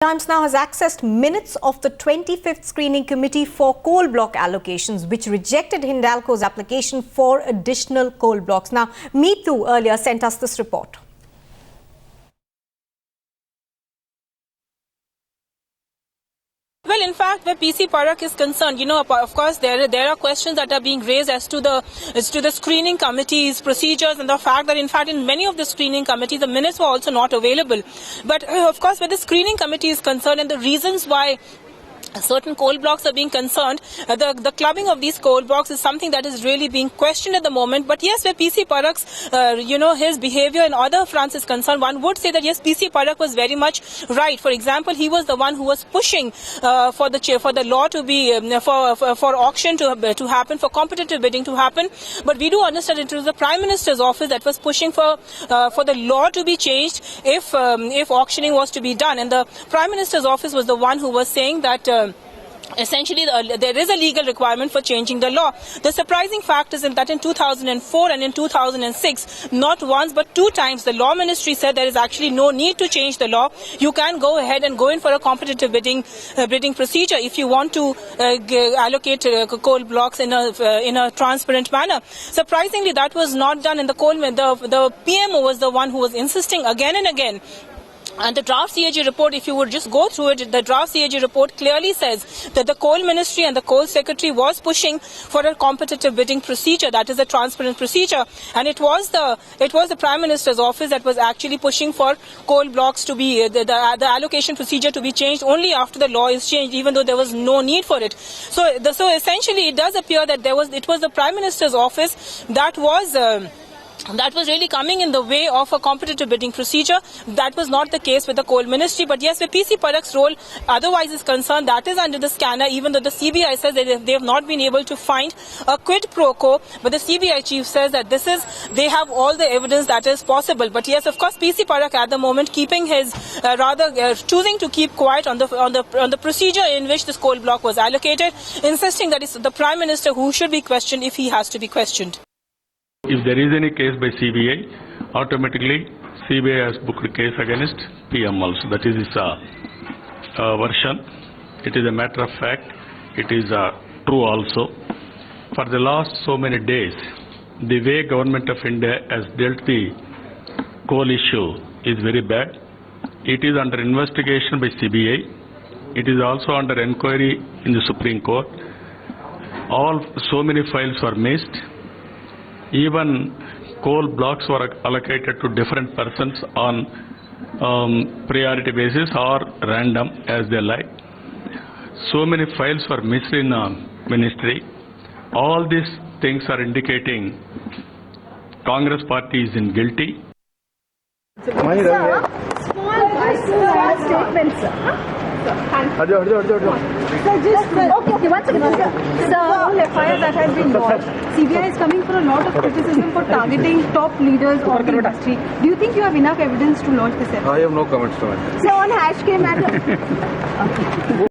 Times now has accessed minutes of the 25th Screening Committee for coal block allocations, which rejected Hindalco's application for additional coal blocks. Now, Meetu earlier sent us this report. Well, in fact, where PC Parakh is concerned, of course, there are questions that are being raised as to the screening committee's procedures and the fact that, in fact, in many of the screening committees, the minutes were also not available. But, of course, where the screening committee is concerned and the reasons why certain coal blocks are being concerned, the clubbing of these coal blocks is something that is really being questioned at the moment. But yes, where PC Parakh's, his behavior in other fronts is concerned, one would say that yes, PC Parakh was very much right. For example, he was the one who was pushing for the law to be for auction to happen, for competitive bidding to happen. But we do understand it was the Prime Minister's office that was pushing for the law to be changed if auctioning was to be done, and the Prime Minister's office was the one who was saying that. Essentially, there is a legal requirement for changing the law. The surprising fact is that in 2004 and in 2006, not once but two times, the Law Ministry said there is actually no need to change the law. You can go ahead and go in for a competitive bidding procedure if you want to allocate coal blocks in a transparent manner. Surprisingly, that was not done, and the PMO was the one who was insisting again and again. And the draft CAG report, if you would just go through it, the draft CAG report clearly says that the Coal Ministry and the Coal Secretary was pushing for a competitive bidding procedure, that is a transparent procedure. And it was the Prime Minister's office that was actually pushing for coal blocks to be, the allocation procedure to be changed only after the law is changed, even though there was no need for it. So essentially it does appear that it was the Prime Minister's office that was really coming in the way of a competitive bidding procedure. That was not the case with the Coal Ministry. But yes, where PC Parakh's role otherwise is concerned, that is under the scanner, even though the CBI says that they have not been able to find a quid pro quo. But the CBI chief says that they have all the evidence that is possible. But yes, of course, PC Parakh at the moment keeping his, choosing to keep quiet on the procedure in which this coal block was allocated, insisting that it's the Prime Minister who should be questioned if he has to be questioned. If there is any case by CBI, automatically CBI has booked a case against PM also. That is his version. It is a matter of fact. It is true also. For the last so many days, the way Government of India has dealt the coal issue is very bad. It is under investigation by CBI. It is also under inquiry in the Supreme Court. So many files were missed. Even coal blocks were allocated to different persons on priority basis or random as they like. So many files were missed in ministry. All these things are indicating Congress party is in guilty. Small statements, sir. Okay, one second. Sir, all FIRs that have been lodged, CBI is coming for a lot of criticism for targeting top leaders of the industry. Do you think you have enough evidence to lodge this FIR? I have no comments to make. Sir, on Hashk matter.